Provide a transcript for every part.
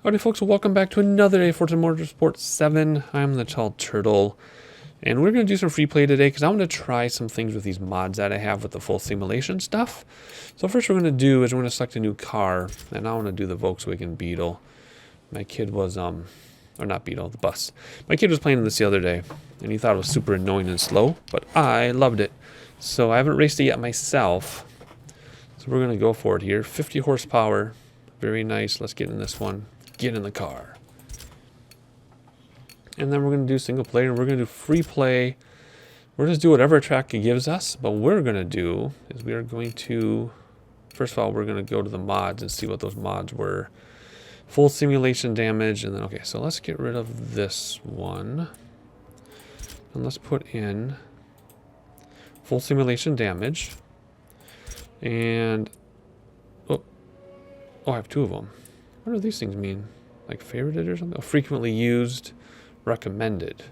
Howdy folks, welcome back to another day of Forza Motorsport 7. I'm the Tall Turtle, and we're going to do some free play today because I want to try some things with these mods that I have with the full simulation stuff. So first we're going to do is we're going to select a new car, and I want to do the Volkswagen Beetle. My kid was, or not Beetle, the bus. My kid was playing this the other day, and he thought it was super annoying and slow, but I loved it. So I haven't raced it yet myself, so we're going to go for it here. 50 horsepower, very nice. Let's get in this one. Get in the car. And then we're going to do single player, and we're going to do free play. We're just do whatever track it gives us, but what we're going to do is we are going to, first of all, we're going to go to the mods and see what those mods were. Full simulation damage, and then, okay, so let's get rid of this one. And let's put in full simulation damage. And, oh, I have two of them. What do these things mean? Like favorited or something? Oh, frequently used, recommended.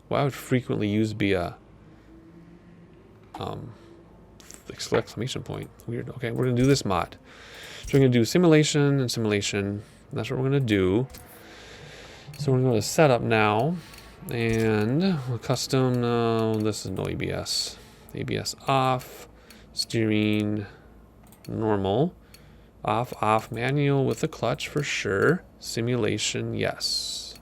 Why would frequently used be a exclamation point? Weird. Okay, we're gonna do this mod. So we're gonna do simulation and simulation. That's what we're gonna do. So we're gonna go to setup now, and we'll custom. No, this is no ABS. ABS off. Steering normal. Off, manual with the clutch for sure. Simulation, yes.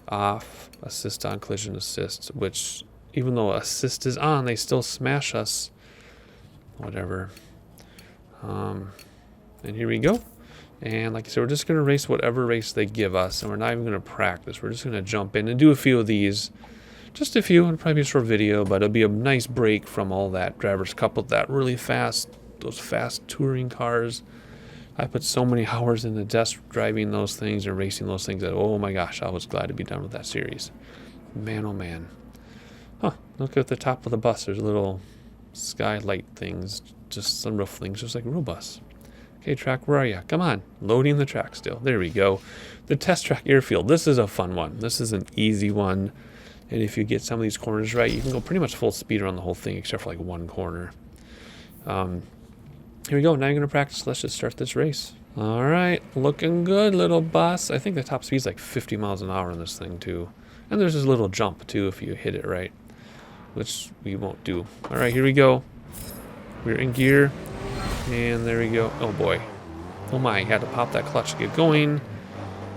Off, assist on, collision assist, which even though assist is on, they still smash us. Whatever. And here we go. And like I said, we're just going to race whatever race they give us, and we're not even going to practice. We're just going to jump in and do a few of these. Just a few, it'll probably be a short video, but it'll be a nice break from all that Drivers' Cup with that really fast, those fast touring cars. I put so many hours into test driving those things and racing those things that, oh my gosh, I was glad to be done with that series. Man, oh man. Huh, look at the top of the bus. There's little skylight things, just sunroof things, just like a real bus. Okay, track, where are you? Come on, loading the track still. There we go. The test track airfield. This is a fun one. This is an easy one. And if you get some of these corners right, you can go pretty much full speed around the whole thing, except for like one corner. Here we go. Now you're going to practice. Let's just start this race. All right. Looking good, little bus. I think the top speed is like 50 miles an hour on this thing, too. And there's this little jump, too, if you hit it right, which we won't do. All right, here we go. We're in gear. And there we go. Oh, boy. Oh, my. Had to pop that clutch to get going.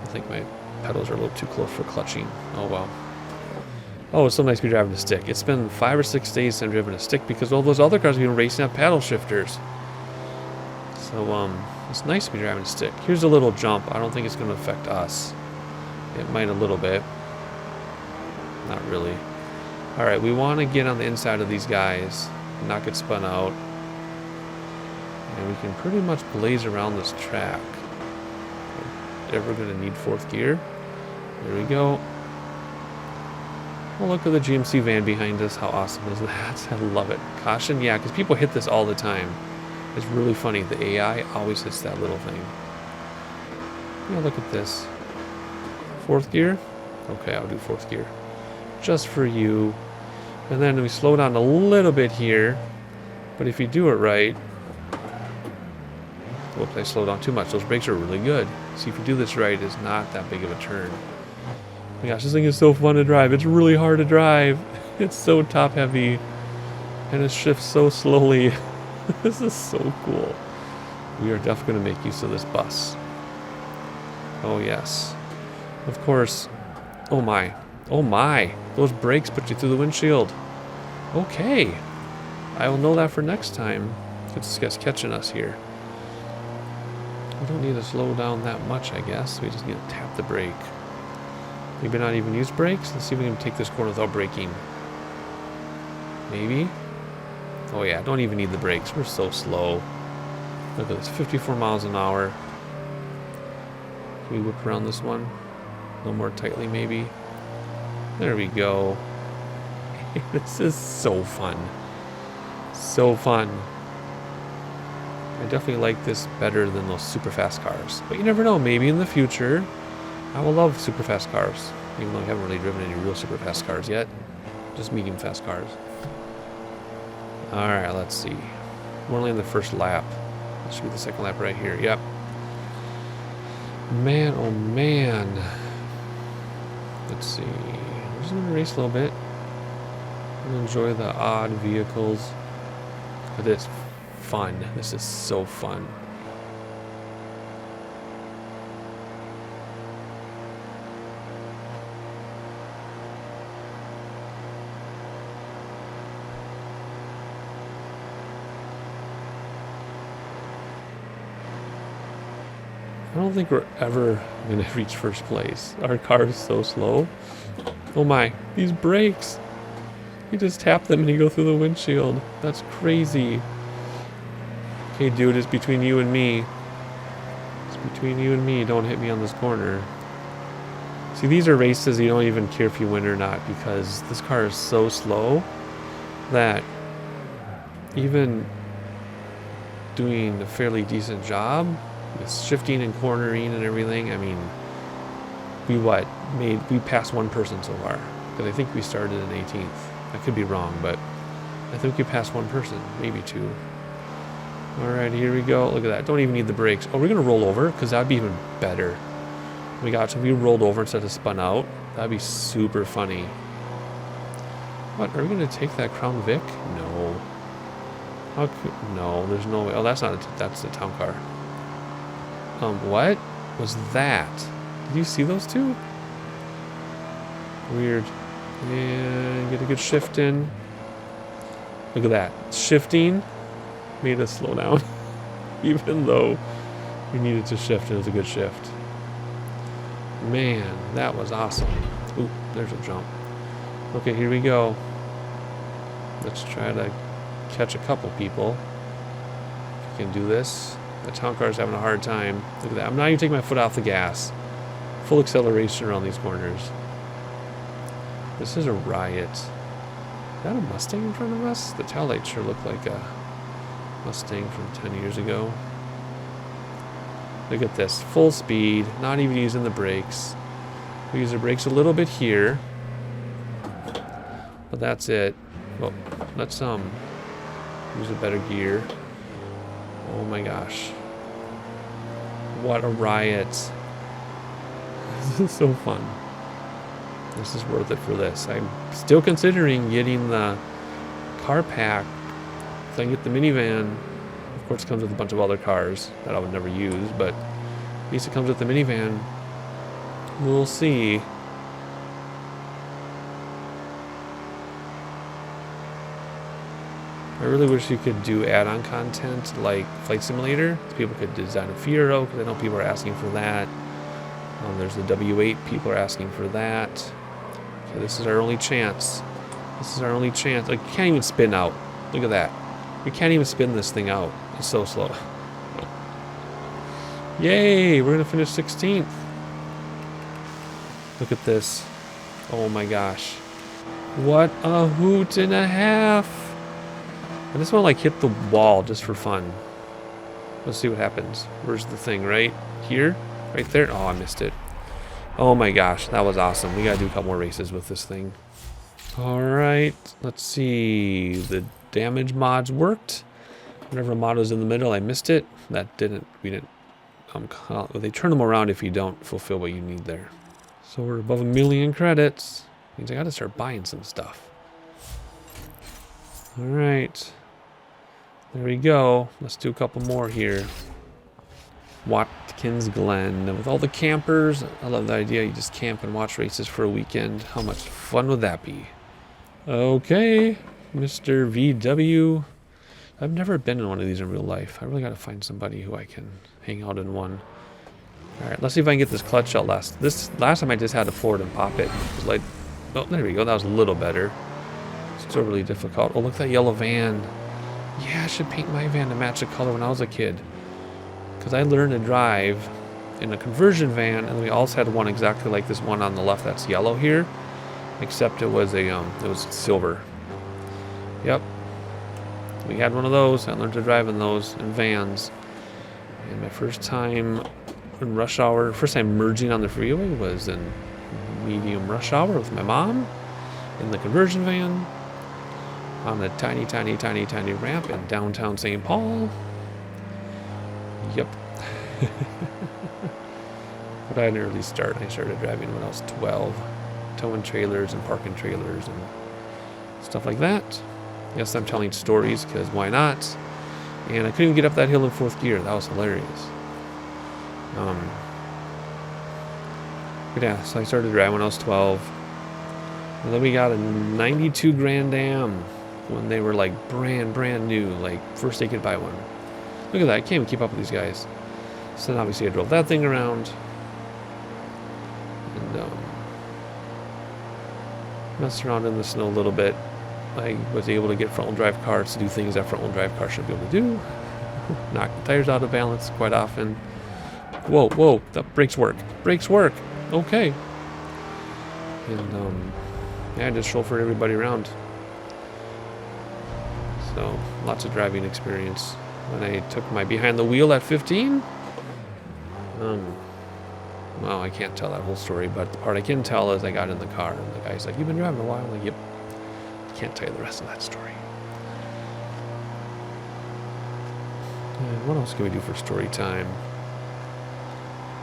I think my pedals are a little too close for clutching. Oh, well. Oh, it's so nice to be driving a stick. It's been 5 or 6 days since I've driven a stick because all those other cars have been racing at paddle shifters. So, it's nice to be driving a stick. Here's a little jump. I don't think it's going to affect us. It might a little bit. Not really. Alright, we want to get on the inside of these guys, not get spun out. And we can pretty much blaze around this track. Ever going to need fourth gear? There we go. Oh, look at the GMC van behind us. How awesome is that? I love it. Caution, yeah, because people hit this all the time. It's really funny. The AI always hits that little thing. Yeah, look at this. Fourth gear? Okay, I'll do fourth gear. Just for you. And then we slow down a little bit here. But if you do it right... Whoops, I slowed down too much. Those brakes are really good. See, if you do this right, it's not that big of a turn. Oh my gosh, this thing is so fun to drive. It's really hard to drive. It's so top heavy. And it shifts so slowly. This is so cool. We are definitely going to make use of this bus. Oh, yes. Of course. Oh, my. Oh, my. Those brakes put you through the windshield. Okay. I will know that for next time. This guy's catching us here. We don't need to slow down that much, I guess. We just need to tap the brake. Maybe not even use brakes. Let's see if we can take this corner without braking. Maybe. Oh yeah, don't even need the brakes. We're so slow. Look at this, 54 miles an hour. Can we whip around this one? A little more tightly, maybe. There we go. This is so fun. So fun. I definitely like this better than those super fast cars. But you never know, maybe in the future, I will love super fast cars. Even though I haven't really driven any real super fast cars yet. Just medium fast cars. Alright, let's see. We're only in the first lap. This should be the second lap right here. Yep. Man, oh man. Let's see. I'm just gonna race a little bit. I'm gonna enjoy the odd vehicles. But it's fun. This is so fun. I don't think we're ever going to reach first place. Our car is so slow. Oh my, these brakes. You just tap them and you go through the windshield. That's crazy. Okay, dude, it's between you and me. It's between you and me. Don't hit me on this corner. See, these are races you don't even care if you win or not because this car is so slow that even doing a fairly decent job with shifting and cornering and everything, I mean, we passed one person so far because I think we started in 18th. I could be wrong, but I think we passed one person, maybe two. All right, here we go. Look at that. Don't even need the brakes. Oh, we're gonna roll over because that'd be even better. We got to. We rolled over instead of spun out. That'd be super funny. What? Are we gonna take that Crown Vic? No. How could, no, there's no way. Oh, that's not. That's the town car. What was that? Did you see those two? Weird. And get a good shift in. Look at that. Shifting made us slow down. Even though we needed to shift, it was a good shift. Man, that was awesome. Ooh, there's a jump. Okay, here we go. Let's try to catch a couple people. If we can do this. The town car's having a hard time. Look at that. I'm not even taking my foot off the gas. Full acceleration around these corners. This is a riot. Is that a Mustang in front of us? The taillights sure look like a Mustang from 10 years ago. Look at this. Full speed. Not even using the brakes. We use the brakes a little bit here. But that's it. Well, let's use a better gear. Oh my gosh. What a riot. This is so fun. This is worth it for this. I'm still considering getting the car pack so I can get the minivan. Of course, it comes with a bunch of other cars that I would never use, but at least it comes with the minivan. We'll see. I really wish you could do add-on content like Flight Simulator. So people could design a Fiero, because I know people are asking for that. There's the W8, people are asking for that. Okay, this is our only chance. This is our only chance. I can't even spin out. Look at that. We can't even spin this thing out. It's so slow. Yay, we're gonna finish 16th. Look at this. Oh my gosh. What a hoot and a half. I just want to like hit the wall just for fun. Let's see what happens. Where's the thing? Right here? Right there? Oh, I missed it. Oh my gosh, that was awesome. We gotta do a couple more races with this thing. Alright, let's see. The damage mods worked. Whatever mod was in the middle, I missed it. That didn't, we didn't, they turn them around if you don't fulfill what you need there. So we're above 1 million credits. Means I gotta start buying some stuff. Alright. There we go. Let's do a couple more here. Watkins Glen. With all the campers, I love the idea. You just camp and watch races for a weekend. How much fun would that be? Okay, Mr. VW. I've never been in one of these in real life. I really got to find somebody who I can hang out in one. All right, let's see if I can get this clutch out last. This last time I just had to pour it and pop it. It was like, oh, there we go. That was a little better. Still really difficult. Oh, look at that yellow van. Yeah, I should paint my van to match the color when I was a kid. Because I learned to drive in a conversion van, and we also had one exactly like this one on the left that's yellow here, except it was a it was silver. Yep, we had one of those. I learned to drive in those in vans, and my first time in rush hour, first time merging on the freeway was in medium rush hour with my mom in the conversion van on a tiny ramp in downtown St. Paul. Yep. But I had an early start. I started driving when I was 12. Towing trailers and parking trailers and stuff like that. Yes, I'm telling stories because why not? And I couldn't even get up that hill in 4th gear. That was hilarious. But yeah, so I started driving when I was 12. And then we got a 92 Grand Am when they were like brand new. Like first they could buy one. Look at that. I can't even keep up with these guys. So then obviously I drove that thing around. And messed around in the snow a little bit. I was able to get front-wheel drive cars to do things that front-wheel drive cars should be able to do. Knock the tires out of balance quite often. Whoa, whoa, the brakes work. Brakes work. Okay. And yeah, I just chauffeured everybody around. So lots of driving experience. When I took my behind the wheel at 15, well, I can't tell that whole story, but the part I can tell is I got in the car and the guy's like, "You've been driving a while?" I'm like, "Yep." Can't tell you the rest of that story. And what else can we do for story time?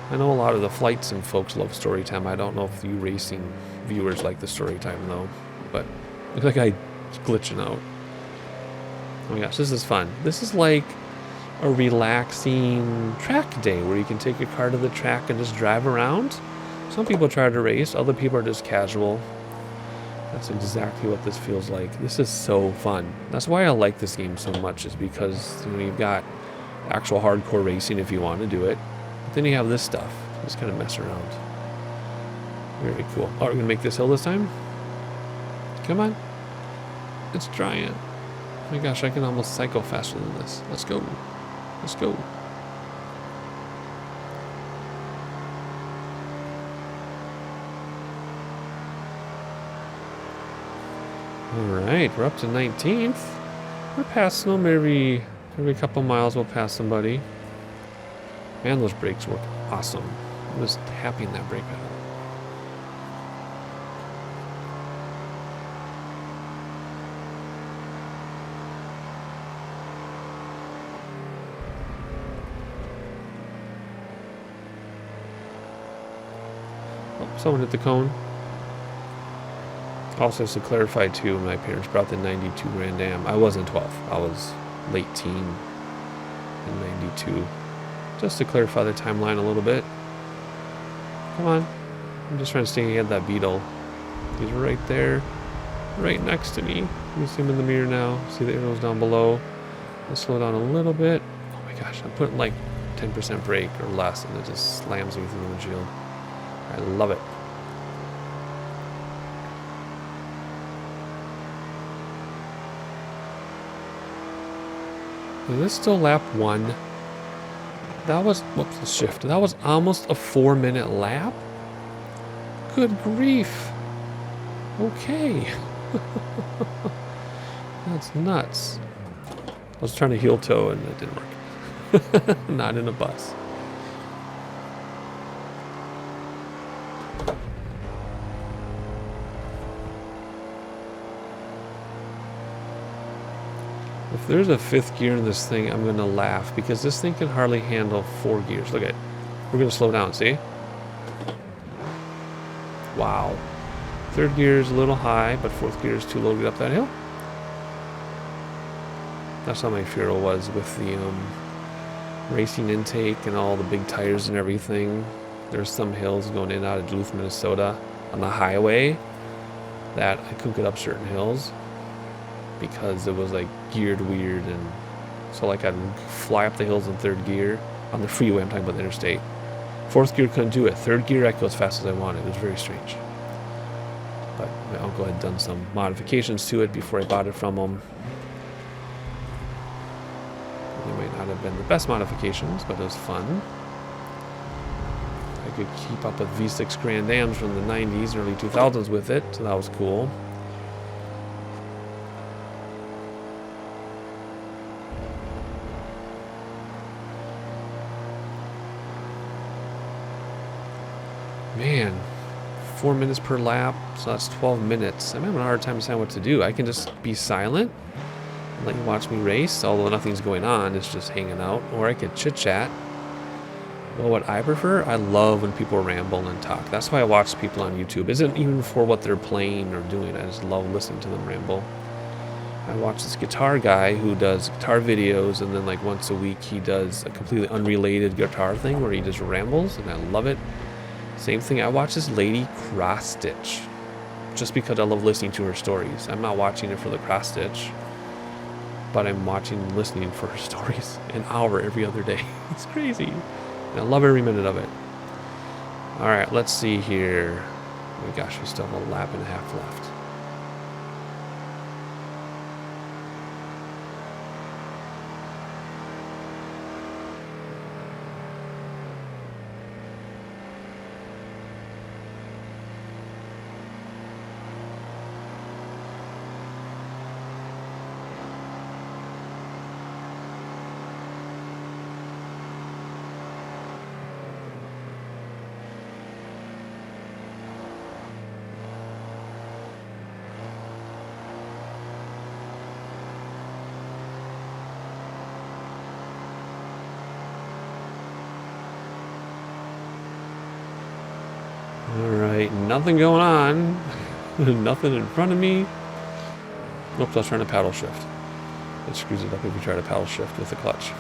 I know a lot of the flight sim folks love story time. I don't know if you racing viewers like the story time though, but looks like I'm glitching out. Oh my gosh, this is fun. This is like a relaxing track day where you can take your car to the track and just drive around. Some people try to race, other people are just casual. That's exactly what this feels like. This is so fun. That's why I like this game so much, is because you've got actual hardcore racing if you want to do it. But then you have this stuff. Just kind of mess around. Very cool. Oh, we're going to make this hill this time? Come on. It's giant. Oh my gosh, I can almost cycle faster than this. Let's go. Let's go. Alright, we're up to 19th. We're passing them every couple miles. We'll pass somebody. Man, those brakes work awesome. I'm just tapping that brake pedal. Oh, someone hit the cone. Also, to clarify too, my parents brought the 92 Grand Am. I wasn't 12. I was late teen in 92. Just to clarify the timeline a little bit. Come on. I'm just trying to stay ahead of that Beetle. He's right there. Right next to me. You see him in the mirror now. See the arrows down below. Let's slow down a little bit. Oh my gosh, I'm putting like 10% brake or less and it just slams me through the windshield. I love it. Is this still lap 1? That was, whoops, the shift. That was almost a 4-minute lap? Good grief. Okay. That's nuts. I was trying to heel toe and it didn't work. Not in a bus. If there's a 5th gear in this thing, I'm going to laugh because this thing can hardly handle 4 gears. Look at it. We're going to slow down, see? Wow. 3rd gear is a little high, but 4th gear is too low to get up that hill. That's how my Furo was with the racing intake and all the big tires and everything. There's some hills going in and out of Duluth, Minnesota on the highway that I couldn't get up certain hills because it was like geared weird, and so like I'd fly up the hills in 3rd gear on the freeway. I'm talking about the interstate. 4th gear couldn't do it. 3rd gear I could go as fast as I wanted. It was very strange. But my uncle had done some modifications to it before I bought it from him. They might not have been the best modifications, but it was fun. I could keep up with V6 Grand Ams from the 90s, early 2000s with it, so that was cool. Man, 4 minutes per lap, so that's 12 minutes. I'm having a hard time deciding what to do. I can just be silent and let you watch me race, although nothing's going on, it's just hanging out. Or I could chit-chat Well, what I prefer, I love when people ramble and talk. That's why I watch people on YouTube. Isn't even for what they're playing or doing. I just love listening to them ramble. I watch this guitar guy who does guitar videos, and then like once a week he does a completely unrelated guitar thing where he just rambles, and I love it. Same thing, I watch this lady cross stitch just because I love listening to her stories. I'm not watching it for the cross stitch, but I'm listening for her stories an hour every other day. It's crazy. And I love every minute of it. All right, let's see here. Oh my gosh, we still have a lap and a half left. Alright, nothing going on. Nothing in front of me. Oops, I was trying to paddle shift. It screws it up if you try to paddle shift with the clutch.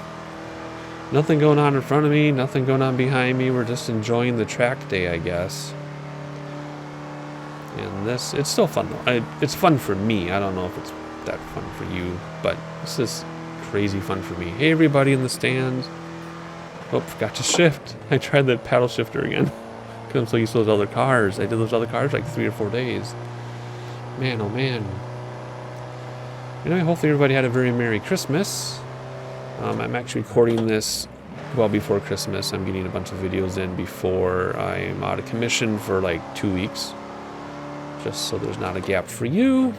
Nothing going on in front of me, nothing going on behind me. We're just enjoying the track day, I guess. And this, it's still fun though. It's fun for me. I don't know if it's that fun for you, but this is crazy fun for me. Hey everybody in the stands. Oh, forgot to shift. I tried the paddle shifter again. I'm so used to those other cars. I did those other cars like 3 or 4 days. Man, oh man. Anyway, hopefully everybody had a very Merry Christmas. I'm actually recording this well before Christmas. I'm getting a bunch of videos in before I'm out of commission for like 2 weeks. Just so there's not a gap for you.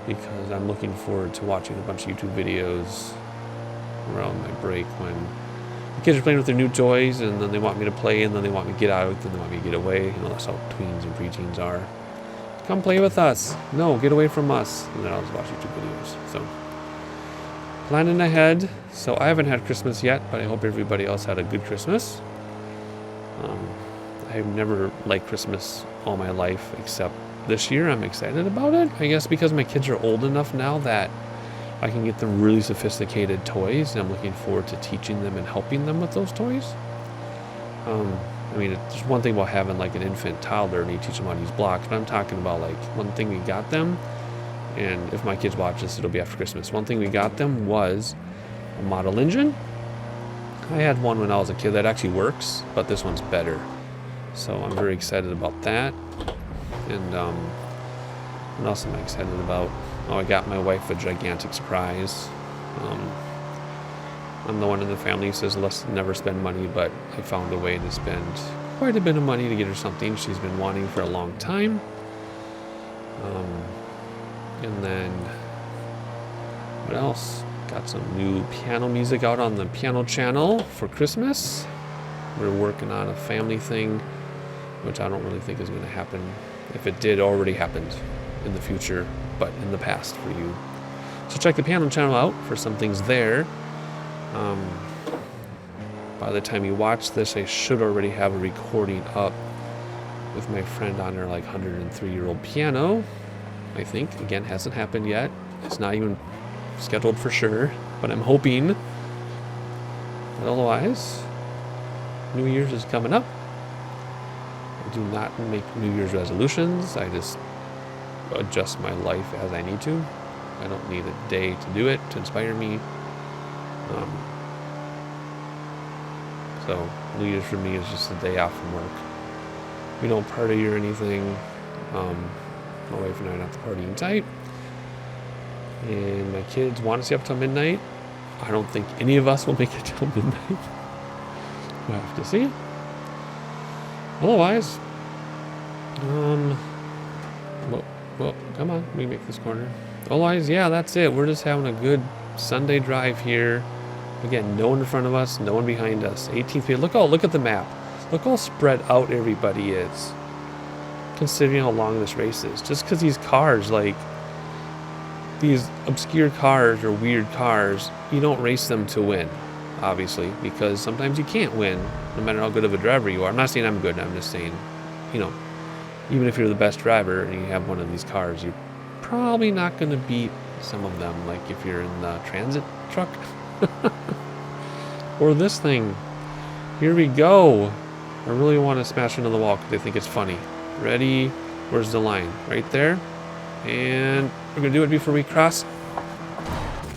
Because I'm looking forward to watching a bunch of YouTube videos around my break when the kids are playing with their new toys, and then they want me to play, and then they want me to get out, and then they want me to get away. You know, that's how tweens and preteens are. Come play with us. No, get away from us. And then I'll just watch YouTube videos. So, planning ahead. So I haven't had Christmas yet, but I hope everybody else had a good Christmas. I've never liked Christmas all my life, except this year. I'm excited about it. I guess because my kids are old enough now that I can get them really sophisticated toys, and I'm looking forward to teaching them and helping them with those toys. I mean, there's one thing about having like an infant toddler and you teach them how to use blocks, but I'm talking about like one thing we got them, and if my kids watch this, it'll be after Christmas. One thing we got them was a model engine. I had one when I was a kid that actually works, but this one's better. So I'm very excited about that. And what else am I excited about? Oh, I got my wife a gigantic surprise. I'm the one in the family who says let's never spend money, but I found a way to spend quite a bit of money to get her something she's been wanting for a long time. And then what else? Got some new piano music out on the piano channel for Christmas. We're working on a family thing, which I don't really think is going to happen. If it did, already happened in the future, but in the past for you. So check the piano channel out for some things there. By the time you watch this, I should already have a recording up with my friend on her like 103-year-old piano. I think, again, hasn't happened yet. It's not even scheduled for sure, but I'm hoping. But otherwise, New Year's is coming up. I do not make New Year's resolutions. I just adjust my life as I need to. I don't need a day to do it to inspire me. So New Year's for me is just a day off from work. We don't party or anything. My wife and I are not the partying type. And my kids want to stay up till midnight. I don't think any of us will make it till midnight. We'll have to see. Otherwise, well, come on, let me make this corner. Otherwise, yeah, that's it. We're just having a good Sunday drive here. Again, no one in front of us, no one behind us. 18th field. Look at the map. Look how spread out everybody is, considering how long this race is. Just because these cars, like these obscure cars or weird cars, you don't race them to win. obviously, because sometimes you can't win, no matter how good of a driver you are. I'm not saying I'm good, I'm just saying, you know, even if you're the best driver and you have one of these cars, you're probably not going to beat some of them, like if you're in the transit truck. Or this thing. Here we go. I really want to smash into the wall because I think it's funny. Ready? Where's the line? Right there. And we're going to do it before we cross.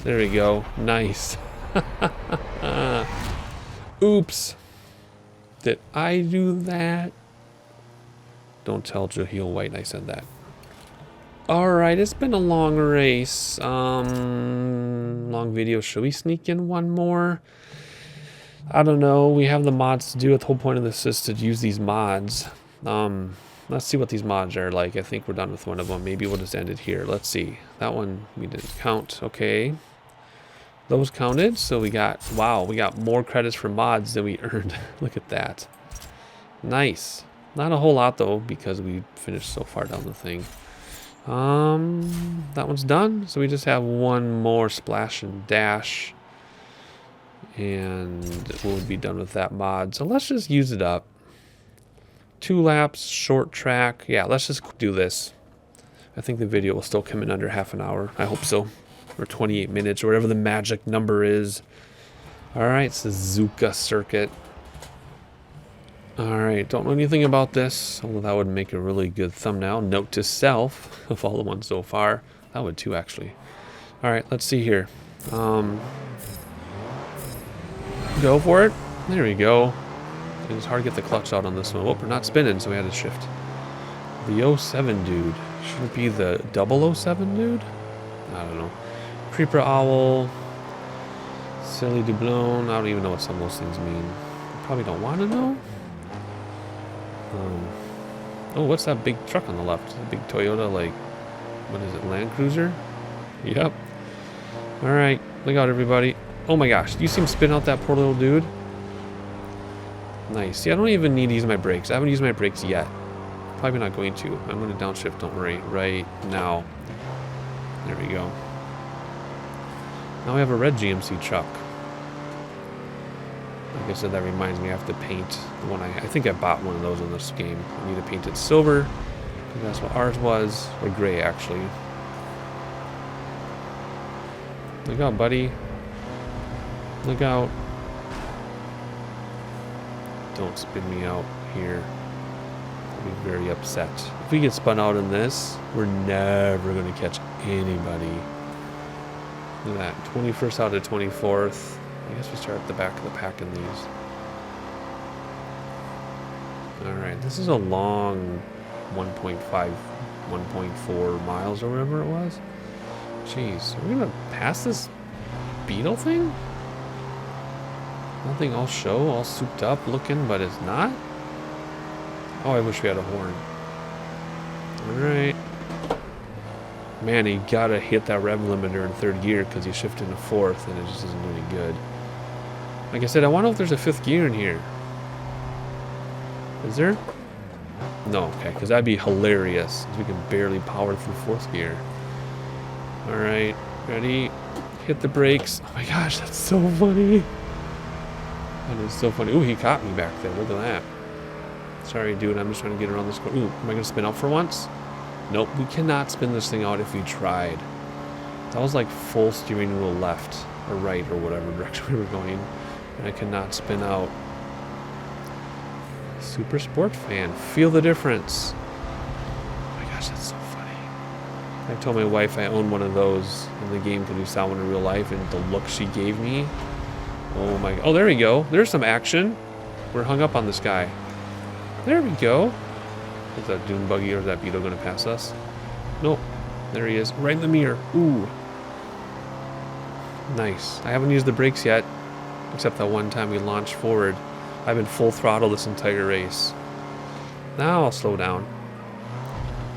There we go. Nice. Oops. Did I do that? Don't tell Jaheel White I said that. Alright, it's been a long race. Long video. Should we sneak in one more? I don't know. We have the mods to do it. The whole point of this is to use these mods. Let's see what these mods are like. I think we're done with one of them. Maybe we'll just end it here. Let's see. That one we didn't count. Okay. Those counted. So we got, wow, we got more credits for mods than we earned. Look at that. Nice. Not a whole lot though, because we finished so far down the thing. That one's done. So we just have one more splash and dash. And we'll be done with that mod. So let's just use it up. 2 laps, short track. Yeah, let's just do this. I think the video will still come in under half an hour. I hope so. Or 28 minutes, or whatever the magic number is. Alright, Suzuka circuit. Alright, don't know anything about this, although that would make a really good thumbnail. Note to self of all the ones so far. That would too, actually. Alright, let's see here. Go for it. There we go. It was hard to get the clutch out on this one. Oh, we're not spinning, so we had to shift. The 07 dude. Should it be the 007 dude? I don't know. Creeper Owl. Silly Doubloon. I don't even know what some of those things mean. You probably don't want to know. Oh, what's that big truck on the left? A big Toyota, like, what is it, Land Cruiser? Yep. Alright, look out, everybody. Oh my gosh, do you see him spin out that poor little dude? Nice. See, I don't even need to use my brakes. I haven't used my brakes yet. Probably not going to. I'm going to downshift, don't worry, right now. There we go. Now we have a red GMC truck. Like I said, that reminds me I have to paint the one I think I bought one of those in this game. I need to paint it silver, because that's what ours was. Or gray, actually. Look out, buddy. Look out. Don't spin me out here. I'll be very upset. If we get spun out in this, we're never going to catch anybody. Look at that. 21st out of 24th. I guess we start at the back of the pack in these. Alright, this is a long 1.5, 1.4 miles or whatever it was. Jeez, are we going to pass this beetle thing? Nothing all show, all souped up looking, but it's not? Oh, I wish we had a horn. Alright. Man, you gotta hit that rev limiter in 3rd gear because you shift into 4th and it just isn't doing any good. Like I said, I wonder if there's a 5th gear in here. Is there? No, okay, because that'd be hilarious. We can barely power through 4th gear. Alright, ready? Hit the brakes. Oh my gosh, that's so funny. That is so funny. Ooh, he caught me back there. Look at that. Sorry, dude. I'm just trying to get around this. Ooh, am I going to spin out for once? Nope. We cannot spin this thing out if we tried. That was like full steering wheel left or right or whatever direction we were going. And I cannot spin out. Super Sport fan. Feel the difference. Oh my gosh, that's so funny. I told my wife I own one of those in the game because we saw one in real life, and the look she gave me. Oh my, oh, there we go. There's some action. We're hung up on this guy. There we go. Is that dune buggy or is that beetle going to pass us? Nope. There he is. Right in the mirror. Ooh. Nice. I haven't used the brakes yet, except that one time we launched forward. I've been full throttle this entire race. Now I'll slow down.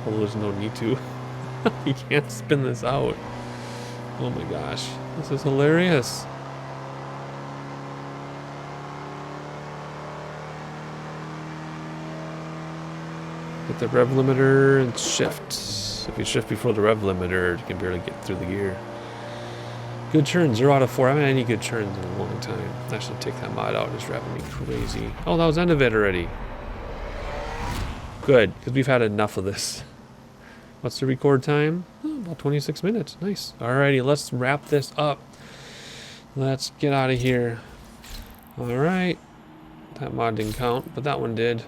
Although there's no need to. You can't spin this out. Oh my gosh. This is hilarious. Hit the rev limiter and shift. If you shift before the rev limiter, you can barely get through the gear. Good turn, 0 out of 4. I haven't had any good turns in a long time. I should take that mod out. It's driving me crazy. Oh, that was the end of it already. Good, because we've had enough of this. What's the record time? Oh, about 26 minutes. Nice. Alrighty, let's wrap this up. Let's get out of here. Alright. That mod didn't count, but that one did.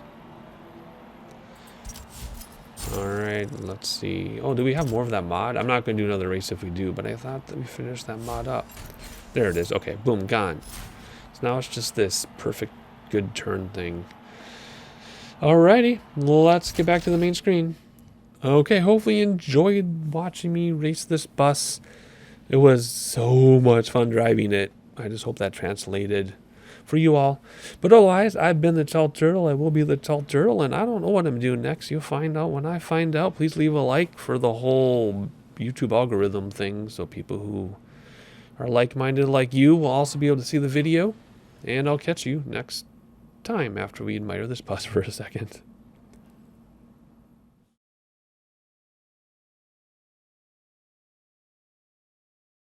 Alright, let's see. Oh, do we have more of that mod? I'm not going to do another race if we do, but I thought that we finished that mod up. There it is. Okay, boom, gone. So now it's just this perfect good turn thing. Alrighty, let's get back to the main screen. Okay, hopefully you enjoyed watching me race this bus. It was so much fun driving it. I just hope that translated for you all. But otherwise, I've been the Tall Turtle. I will be the Tall Turtle, and I don't know what I'm doing next. You'll find out when I find out. Please leave a like for the whole YouTube algorithm thing, so people who are like-minded like you will also be able to see the video. And I'll catch you next time after we admire this bus for a second.